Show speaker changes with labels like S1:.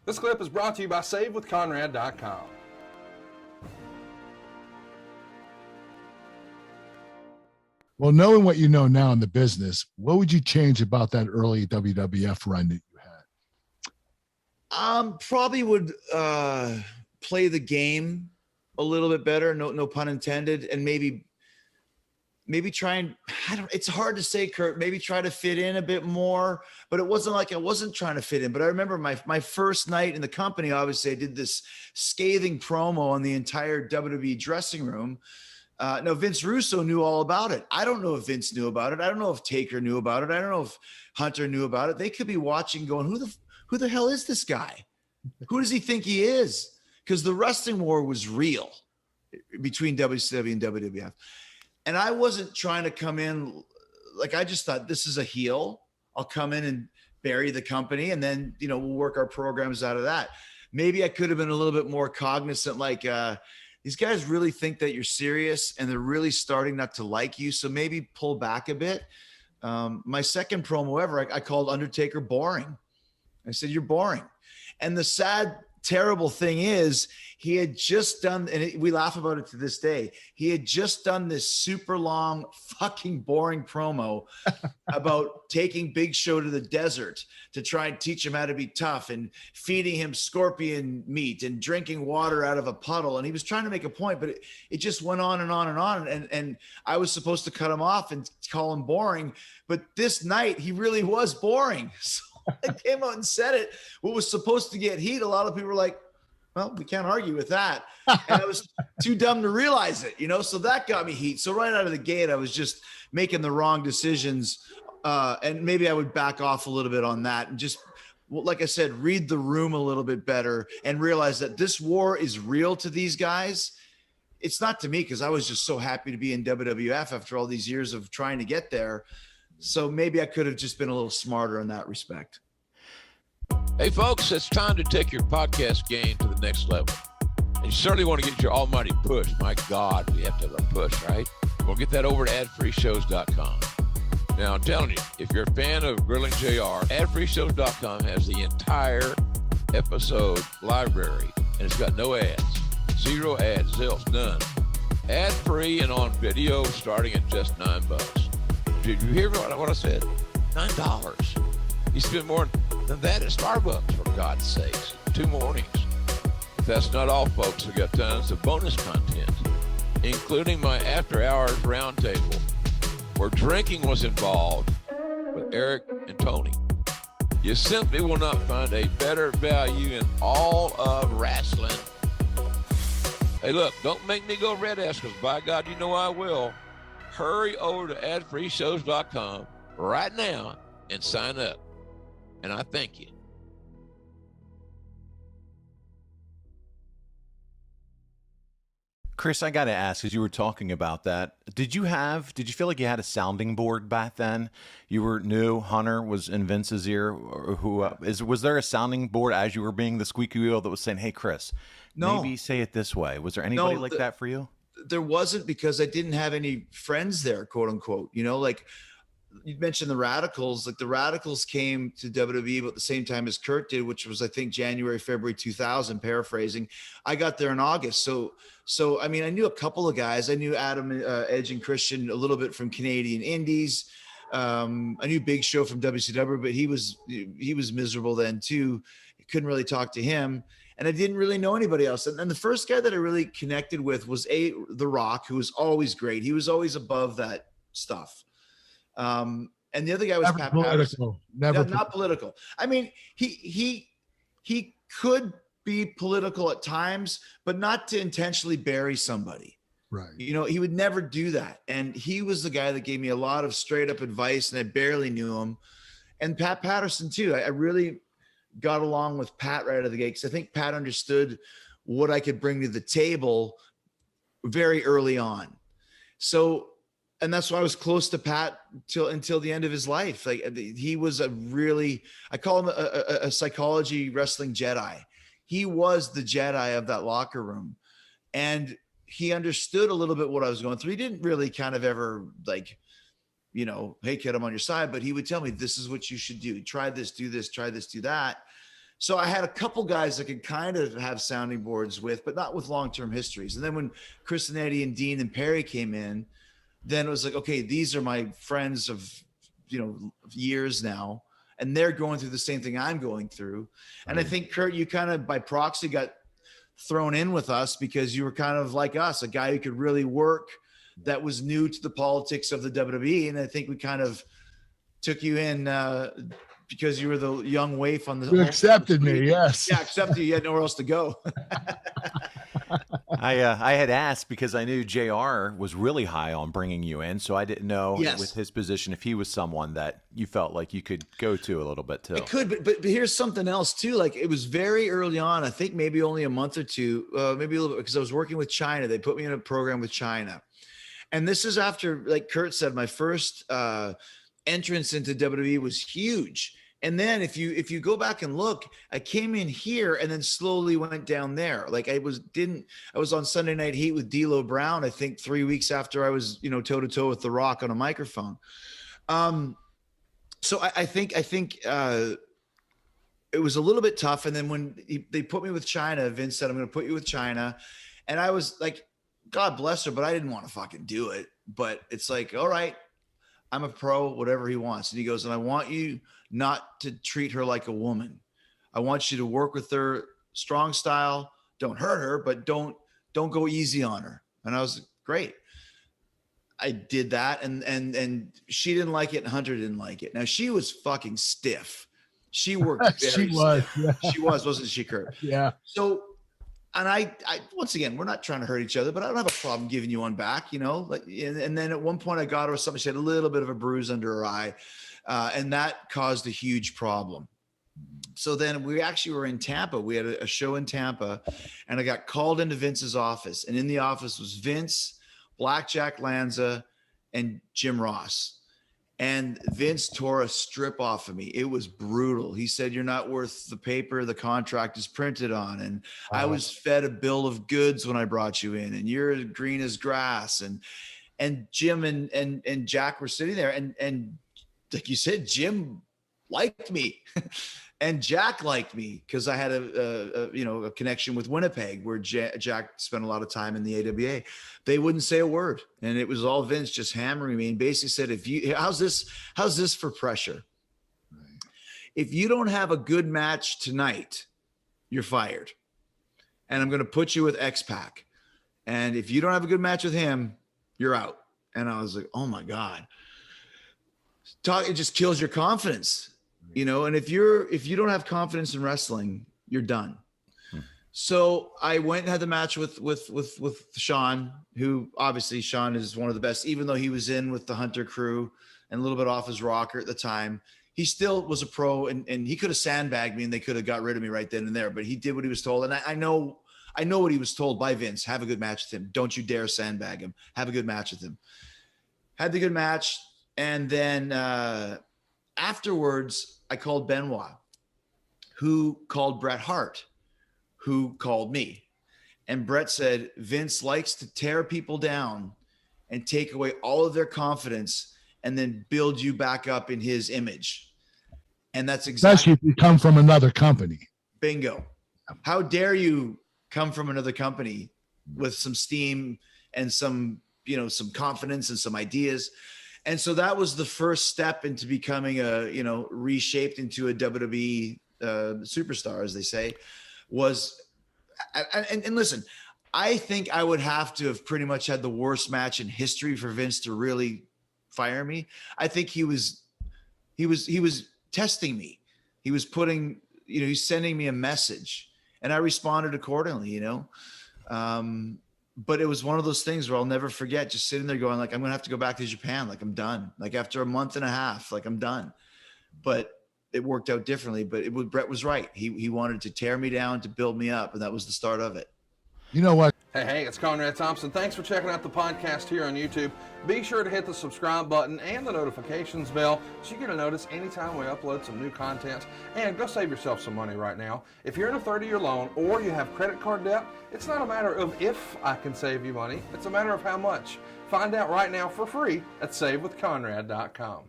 S1: This clip is brought to you by SaveWithConrad.com.
S2: Well, knowing what you know now in the business, what would you change about that early WWF run that you had?
S3: Probably would play the game a little bit better. No pun intended. And maybe try and, it's hard to say, Kurt, maybe try to fit in a bit more, but it wasn't like I wasn't trying to fit in. But I remember my first night in the company, obviously I did this scathing promo on the entire WWE dressing room. Now Vince Russo knew all about it. I don't know if Vince knew about it. I don't know if Taker knew about it. I don't know if Hunter knew about it. They could be watching going, who the hell is this guy? Who does he think he is? Because the wrestling war was real between WCW and WWF. And I wasn't trying to come in, like, I just thought this is a heel. I'll come in and bury the company, and then, we'll work our programs out of that. Maybe I could have been a little bit more cognizant, like, these guys really think that you're serious and they're really starting not to like you. So maybe pull back a bit. My second promo ever, I called Undertaker boring. I said, you're boring. And the sad, terrible thing is he had just done, and we laugh about it to this day, he had just done this super long, fucking boring promo about taking Big Show to the desert to try and teach him how to be tough and feeding him scorpion meat and drinking water out of a puddle. And he was trying to make a point, but it just went on and on and on. And I was supposed to cut him off and call him boring. But this night he really was boring. So I came out and said it. What was supposed to get heat, a lot of people were like, well, we can't argue with that. And I was too dumb to realize it, so that got me heat. So right out of the gate, I was just making the wrong decisions. And maybe I would back off a little bit on that and just, like I said, read the room a little bit better and realize that this war is real to these guys. It's not to me, because I was just so happy to be in WWF after all these years of trying to get there. So maybe I could have just been a little smarter in that respect.
S4: Hey, folks, it's time to take your podcast game to the next level. And you certainly want to get your almighty push. My God, we have to have a push, right? We'll get that over to adfreeshows.com. Now, I'm telling you, if you're a fan of Grilling JR, adfreeshows.com has the entire episode library, and it's got no ads. Zero ads, zilch, none. Ad-free and on video starting at just $9. Did you hear what I said? $9. You spend more than that at Starbucks, for God's sakes. 2 mornings. But that's not all, folks. We've got tons of bonus content, including my after-hours roundtable, where drinking was involved with Eric and Tony. You simply will not find a better value in all of wrestling. Hey, look, don't make me go red ass, because by God, you know I will. Hurry over to adfreeshows.com right now and sign up. And I thank you.
S5: Chris, I got to ask, as you were talking about that, did you feel like you had a sounding board back then? You were new, Hunter was in Vince's ear, or was there a sounding board as you were being the squeaky wheel that was saying, hey, Chris, maybe say it this way? Was there anybody like that for you?
S3: There wasn't, because I didn't have any friends there, quote unquote, like you mentioned the Radicals. Like the Radicals came to WWE about the same time as Kurt did, which was, I think, January, February 2000, paraphrasing. I got there in August. So I mean, I knew a couple of guys. I knew Adam, Edge, and Christian a little bit from Canadian Indies. I knew Big Show from WCW, but he was miserable then too. Couldn't really talk to him. And I didn't really know anybody else. And the first guy that I really connected with was The Rock, who was always great. He was always above that stuff. And the other guy was Pat Patterson. Not political. I mean, he could be political at times, but not to intentionally bury somebody.
S2: Right.
S3: He would never do that. And he was the guy that gave me a lot of straight up advice, and I barely knew him. And Pat Patterson too. I really got along with Pat right out of the gate, because I think Pat understood what I could bring to the table very early on. So, and that's why I was close to Pat until the end of his life. Like, he was I call him a psychology wrestling Jedi. He was the Jedi of that locker room. And he understood a little bit what I was going through. He didn't really kind of ever like, hey kid, I'm on your side, but he would tell me, this is what you should do. Try this, do this, try this, do that. So I had a couple guys I could kind of have sounding boards with, but not with long-term histories. And then when Chris and Eddie and Dean and Perry came in, then it was like, okay, these are my friends of, years now, and they're going through the same thing I'm going through. And I think, Kurt, you kind of by proxy got thrown in with us because you were kind of like us, a guy who could really work, that was new to the politics of the WWE. And I think we kind of took you in because you were the young waif on the.
S2: You accepted me, yes.
S3: Yeah, accepted you. You had nowhere else to go.
S5: I had asked because I knew JR was really high on bringing you in, so I didn't know with his position if he was someone that you felt like you could go to a little bit too.
S3: I could, but here's something else too. Like it was very early on. I think maybe only a month or two, maybe a little bit, because I was working with China. They put me in a program with China, and this is after, like Kurt said, my first entrance into WWE was huge. And then if you go back and look, I came in here and then slowly went down there. Like I was on Sunday Night Heat with D'Lo Brown, I think 3 weeks after I was, toe to toe with The Rock on a microphone. So I think it was a little bit tough. And then when they put me with China, Vince said, I'm going to put you with China. And I was like, God bless her, but I didn't want to fucking do it. But it's like, all right, I'm a pro, whatever he wants. And he goes, and I want you not to treat her like a woman. I want you to work with her strong style. Don't hurt her, but don't go easy on her. And I was great. I did that. And she didn't like it. And Hunter didn't like it. Now she was fucking stiff. She worked. Very stiff. Yeah. She wasn't she, Kurt?
S2: Yeah.
S3: So, and I once again, we're not trying to hurt each other, but I don't have a problem giving you one back, Like, and then at one point I got her with something. She had a little bit of a bruise under her eye, and that caused a huge problem. So then we actually were in Tampa. We had a show in Tampa, and I got called into Vince's office. And in the office was Vince, Blackjack Lanza, and Jim Ross. And Vince tore a strip off of me. It was brutal. He said, "You're not worth the paper the contract is printed on." And I was fed a bill of goods when I brought you in, and you're green as grass. And Jim and Jack were sitting there, and like you said, Jim liked me. And Jack liked me because I had a connection with Winnipeg, where Jack spent a lot of time in the AWA. They wouldn't say a word, and it was all Vince just hammering me and basically said, how's this for pressure? If you don't have a good match tonight, you're fired, and I'm going to put you with X-Pac. And if you don't have a good match with him, you're out. And I was like, oh my God, it just kills your confidence. And if you don't have confidence in wrestling, you're done. So I went and had the match with Shawn, who obviously Shawn is one of the best, even though he was in with the Hunter crew and a little bit off his rocker at the time. He still was a pro, and he could have sandbagged me and they could have got rid of me right then and there, but he did what he was told. And I know what he was told by Vince. Have a good match with him. Don't you dare sandbag him. Have a good match with him. Had the good match. And then afterwards, I called Benoit, who called Bret Hart, who called me. And Bret said, Vince likes to tear people down and take away all of their confidence and then build you back up in his image. And that's exactly.
S2: Especially if you come from another company.
S3: Bingo. How dare you come from another company with some steam and some confidence and some ideas. And so that was the first step into becoming reshaped into a WWE superstar, as they say, and listen, I think I would have to have pretty much had the worst match in history for Vince to really fire me. I think he was testing me. He was putting, he's sending me a message, and I responded accordingly, But it was one of those things where I'll never forget just sitting there going like, I'm going to have to go back to Japan. Like I'm done. Like after a month and a half, like I'm done. But it worked out differently. But Bret was right. He wanted to tear me down to build me up. And that was the start of it.
S2: You know what?
S1: Hey, it's Conrad Thompson. Thanks for checking out the podcast here on YouTube. Be sure to hit the subscribe button and the notifications bell so you get a notice anytime we upload some new content. And go save yourself some money right now. If you're in a 30-year loan or you have credit card debt, it's not a matter of if I can save you money. It's a matter of how much. Find out right now for free at SaveWithConrad.com.